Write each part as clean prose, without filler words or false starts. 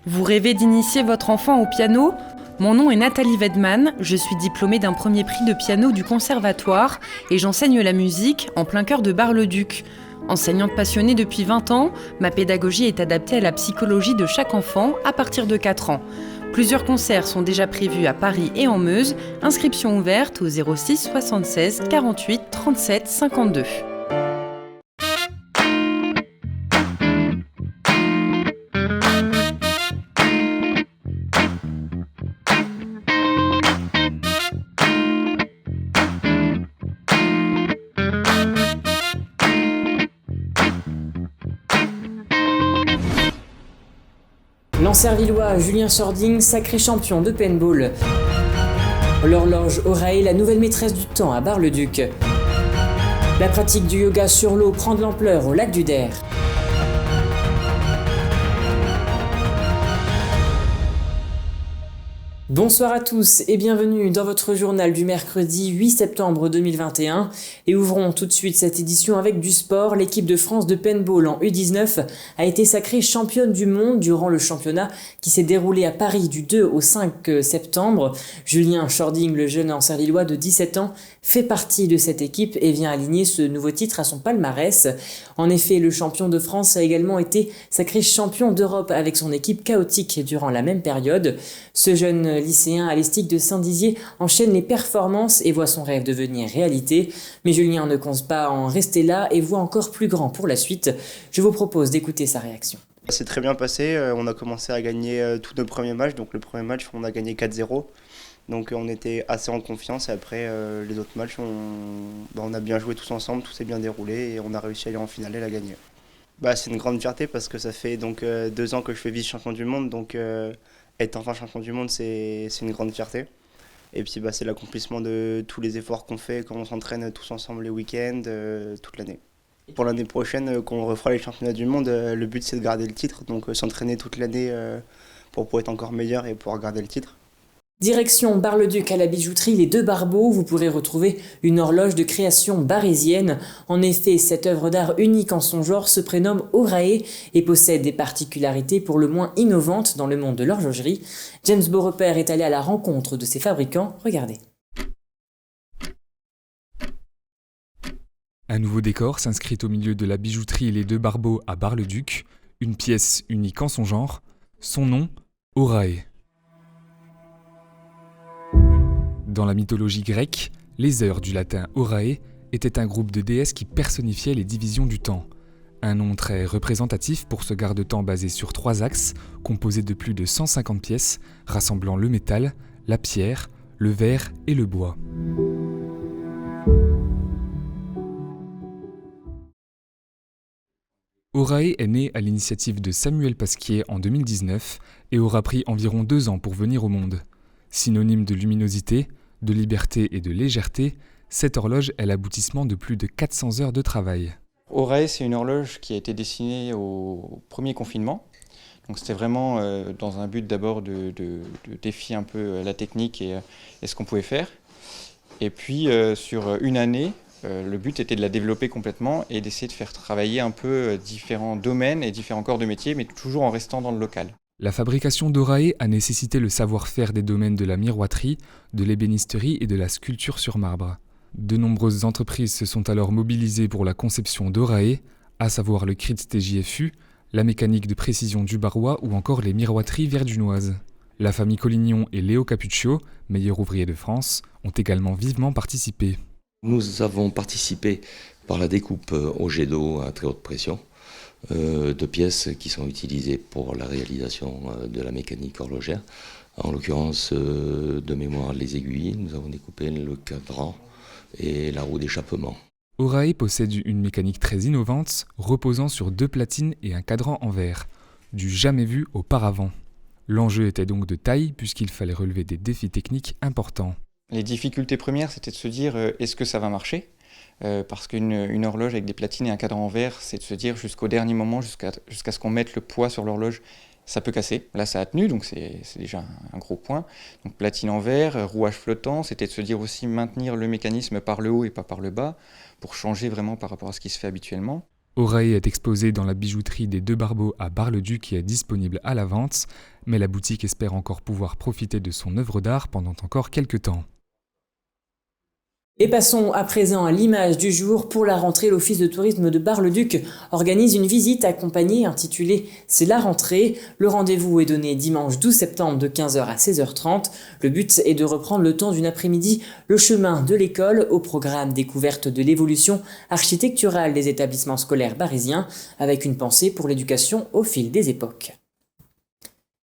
Vous rêvez d'initier votre enfant au piano ? Mon nom est Nathalie Wedman, je suis diplômée d'un premier prix de piano du conservatoire et j'enseigne la musique en plein cœur de Bar-le-Duc. Enseignante passionnée depuis 20 ans, ma pédagogie est adaptée à la psychologie de chaque enfant à partir de 4 ans. Plusieurs concerts sont déjà prévus à Paris et en Meuse, inscription ouverte au 06 76 48 37 52. L'Ancervillois Julien Sording, sacré champion de paintball. L'horloge Orae, la nouvelle maîtresse du temps à Bar-le-Duc. La pratique du yoga sur l'eau prend de l'ampleur au lac du Der. Bonsoir à tous et bienvenue dans votre journal du mercredi 8 septembre 2021 et ouvrons tout de suite cette édition avec du sport. L'équipe de France de paintball en U19 a été sacrée championne du monde durant le championnat qui s'est déroulé à Paris du 2 au 5 septembre. Julien Sording, le jeune Ancervillois de 17 ans, fait partie de cette équipe et vient aligner ce nouveau titre à son palmarès. En effet, le champion de France a également été sacré champion d'Europe avec son équipe chaotique durant la même période. Ce jeune lycéen à l'Estique de Saint-Dizier enchaîne les performances et voit son rêve devenir réalité. Mais Julien ne compte pas en rester là et voit encore plus grand pour la suite. Je vous propose d'écouter sa réaction. C'est très bien passé, on a commencé à gagner tous nos premiers matchs, donc le premier match on a gagné 4-0, donc on était assez en confiance et après les autres matchs on a bien joué tous ensemble, tout s'est bien déroulé et on a réussi à aller en finale et la gagner. C'est une grande fierté parce que ça fait donc 2 ans que je fais vice-champion du monde, donc être enfin champion du monde c'est une grande fierté. Et puis c'est l'accomplissement de tous les efforts qu'on fait quand on s'entraîne tous ensemble les week-ends, toute l'année. Pour l'année prochaine, quand on refera les championnats du monde, le but c'est de garder le titre, donc s'entraîner toute l'année pour pouvoir être encore meilleur et pouvoir garder le titre. Direction Bar-le-Duc à la bijouterie Les Deux Barbeaux, vous pourrez retrouver une horloge de création barésienne. En effet, cette œuvre d'art unique en son genre se prénomme Orae et possède des particularités pour le moins innovantes dans le monde de l'horlogerie. James Beaurepaire est allé à la rencontre de ses fabricants, regardez. Un nouveau décor s'inscrit au milieu de la bijouterie Les Deux Barbeaux à Bar-le-Duc, une pièce unique en son genre, son nom, Orae. Dans la mythologie grecque, les heures du latin Orae étaient un groupe de déesses qui personnifiaient les divisions du temps. Un nom très représentatif pour ce garde-temps basé sur 3 axes, composé de plus de 150 pièces, rassemblant le métal, la pierre, le verre et le bois. Orae est né à l'initiative de Samuel Pasquier en 2019 et aura pris environ 2 ans pour venir au monde. Synonyme de luminosité, de liberté et de légèreté, cette horloge est l'aboutissement de plus de 400 heures de travail. Orae, c'est une horloge qui a été dessinée au premier confinement. Donc c'était vraiment dans un but d'abord de défier un peu la technique et ce qu'on pouvait faire. Et puis sur une année, le but était de la développer complètement et d'essayer de faire travailler un peu différents domaines et différents corps de métier, mais toujours en restant dans le local. La fabrication d'Orae a nécessité le savoir-faire des domaines de la miroiterie, de l'ébénisterie et de la sculpture sur marbre. De nombreuses entreprises se sont alors mobilisées pour la conception d'Orae, à savoir le CRIT TJFU, la mécanique de précision du Barrois ou encore les miroiteries verdunoises. La famille Collignon et Léo Capuccio, meilleur ouvrier de France, ont également vivement participé. Nous avons participé par la découpe au jet d'eau à très haute pression de pièces qui sont utilisées pour la réalisation de la mécanique horlogère. En l'occurrence, de mémoire, les aiguilles, nous avons découpé le cadran et la roue d'échappement. Orae possède une mécanique très innovante, reposant sur 2 platines et un cadran en verre, du jamais vu auparavant. L'enjeu était donc de taille puisqu'il fallait relever des défis techniques importants. Les difficultés premières, c'était de se dire est-ce que ça va marcher ? Parce qu'une horloge avec des platines et un cadran en verre, c'est de se dire jusqu'au dernier moment, jusqu'à ce qu'on mette le poids sur l'horloge, ça peut casser. Là, ça a tenu, donc c'est déjà un gros point. Donc platine en verre, rouage flottant, c'était de se dire aussi maintenir le mécanisme par le haut et pas par le bas, pour changer vraiment par rapport à ce qui se fait habituellement. Orae est exposé dans la bijouterie des Deux Barbeaux à Bar-le-Duc et est disponible à la vente, mais la boutique espère encore pouvoir profiter de son œuvre d'art pendant encore quelques temps. Et passons à présent à l'image du jour. Pour la rentrée, l'Office de tourisme de Bar-le-Duc organise une visite accompagnée intitulée « C'est la rentrée ». Le rendez-vous est donné dimanche 12 septembre de 15h à 16h30. Le but est de reprendre le temps d'une après-midi le chemin de l'école au programme découverte de l'évolution architecturale des établissements scolaires barrésiens avec une pensée pour l'éducation au fil des époques.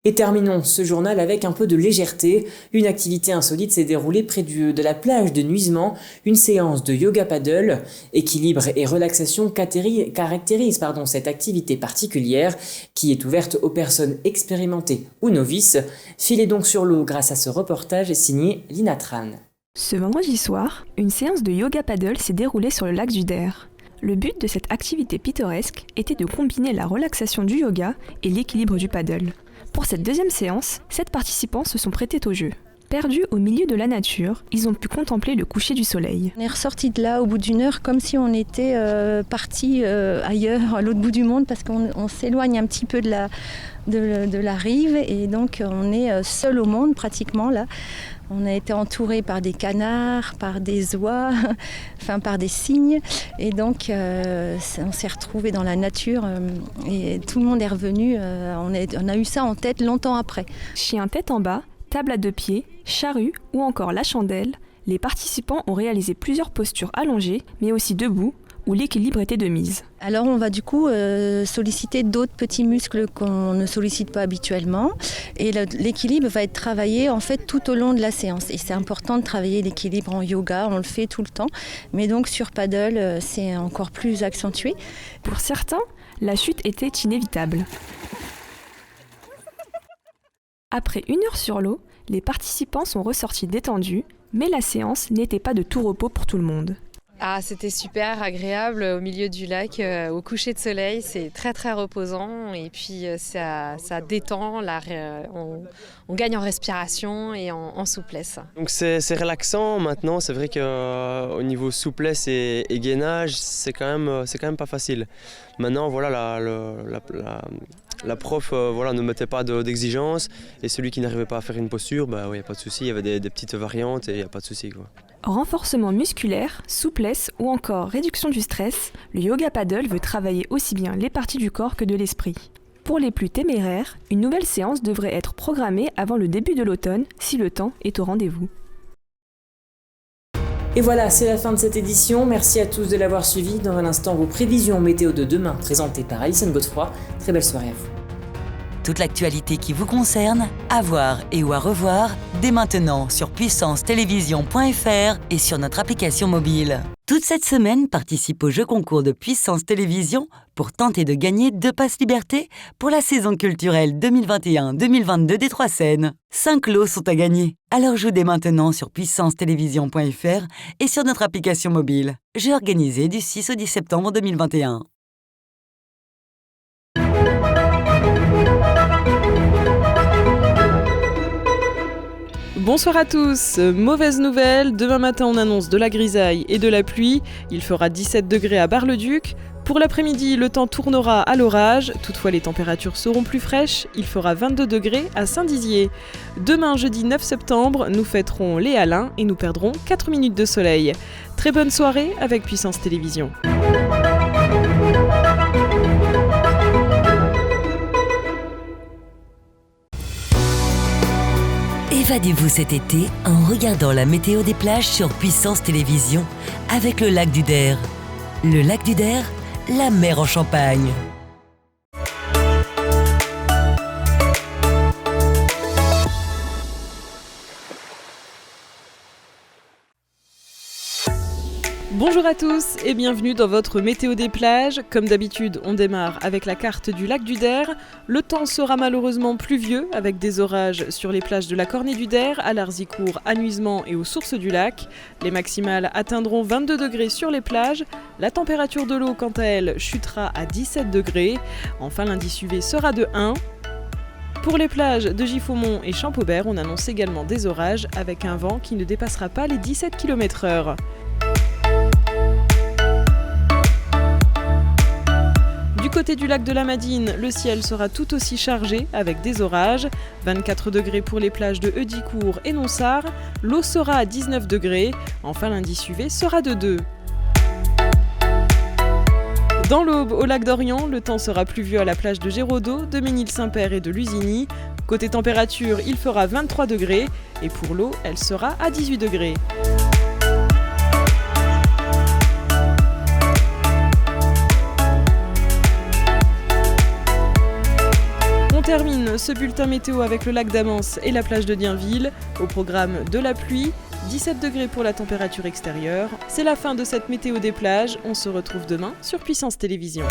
Et terminons ce journal avec un peu de légèreté. Une activité insolite s'est déroulée près de la plage de Nuisement. Une séance de yoga paddle. Équilibre et relaxation caractérisent cette activité particulière qui est ouverte aux personnes expérimentées ou novices. Filez donc sur l'eau grâce à ce reportage signé Lina Tran. Ce vendredi soir, une séance de yoga paddle s'est déroulée sur le lac du Der. Le but de cette activité pittoresque était de combiner la relaxation du yoga et l'équilibre du paddle. Pour cette deuxième séance, 7 participants se sont prêtés au jeu. Perdus au milieu de la nature, ils ont pu contempler le coucher du soleil. On est ressortis de là au bout d'une heure comme si on était partis ailleurs, à l'autre bout du monde, parce qu'on s'éloigne un petit peu de la rive et donc on est seul au monde pratiquement là. On a été entourés par des canards, par des oies, par des cygnes. Et donc, on s'est retrouvés dans la nature et tout le monde est revenu. On a eu ça en tête longtemps après. Chien tête en bas, table à 2 pieds, charrue ou encore la chandelle, les participants ont réalisé plusieurs postures allongées, mais aussi debout, où l'équilibre était de mise. Alors on va du coup solliciter d'autres petits muscles qu'on ne sollicite pas habituellement et l'équilibre va être travaillé en fait tout au long de la séance et c'est important de travailler l'équilibre en yoga, on le fait tout le temps, mais donc sur paddle c'est encore plus accentué. Pour certains, la chute était inévitable. Après 1 heure sur l'eau, les participants sont ressortis détendus, mais la séance n'était pas de tout repos pour tout le monde. Ah, c'était super agréable au milieu du lac, au coucher de soleil, c'est très très reposant et puis ça détend, on gagne en respiration et en souplesse. Donc c'est relaxant maintenant, c'est vrai qu'au niveau souplesse et gainage, c'est quand même pas facile. Maintenant voilà la prof ne mettait pas d'exigence et celui qui n'arrivait pas à faire une posture, il n'y a pas de souci, il y avait des petites variantes et il n'y a pas de souci quoi. Renforcement musculaire, souplesse ou encore réduction du stress, le yoga paddle veut travailler aussi bien les parties du corps que de l'esprit. Pour les plus téméraires, une nouvelle séance devrait être programmée avant le début de l'automne si le temps est au rendez-vous. Et voilà, c'est la fin de cette édition. Merci à tous de l'avoir suivi. Dans un instant, vos prévisions météo de demain présentées par Alison Godefroy. Très belle soirée à vous. Toute l'actualité qui vous concerne, à voir et ou à revoir, dès maintenant sur puissancetélévision.fr et sur notre application mobile. Toute cette semaine, participe au jeu concours de Puissance Télévision pour tenter de gagner 2 passes liberté pour la saison culturelle 2021-2022 des 3 Seines. 5 lots sont à gagner. Alors joue dès maintenant sur puissancetélévision.fr et sur notre application mobile. Jeu organisé du 6 au 10 septembre 2021. Bonsoir à tous, mauvaise nouvelle, demain matin on annonce de la grisaille et de la pluie, il fera 17 degrés à Bar-le-Duc. Pour l'après-midi, le temps tournera à l'orage, toutefois les températures seront plus fraîches, il fera 22 degrés à Saint-Dizier. Demain, jeudi 9 septembre, nous fêterons les Halins et nous perdrons 4 minutes de soleil. Très bonne soirée avec Puissance Télévision. Évadez-vous cet été en regardant la météo des plages sur Puissance Télévision avec le lac du Der. Le lac du Der, la mer en Champagne. Bonjour à tous et bienvenue dans votre météo des plages. Comme d'habitude, on démarre avec la carte du lac du Der. Le temps sera malheureusement pluvieux avec des orages sur les plages de la Cornée du Der, à l'Arzicourt, à Nuisement et aux sources du lac. Les maximales atteindront 22 degrés sur les plages. La température de l'eau, quant à elle, chutera à 17 degrés. Enfin, l'indice UV sera de 1. Pour les plages de Giffaumont et Champaubert, on annonce également des orages avec un vent qui ne dépassera pas les 17 km/h. Du côté du lac de la Madine, le ciel sera tout aussi chargé avec des orages. 24 degrés pour les plages de Heudicourt et Nonsard. L'eau sera à 19 degrés. Enfin, l'indice UV sera de 2. Dans l'Aube, au lac d'Orient, le temps sera pluvieux à la plage de Géraudot, de Ménil-Saint-Père et de Lusigny. Côté température, il fera 23 degrés et pour l'eau, elle sera à 18 degrés. On termine ce bulletin météo avec le lac d'Amance et la plage de Dienville. Au programme de la pluie, 17 degrés pour la température extérieure. C'est la fin de cette météo des plages. On se retrouve demain sur Puissance Télévisions.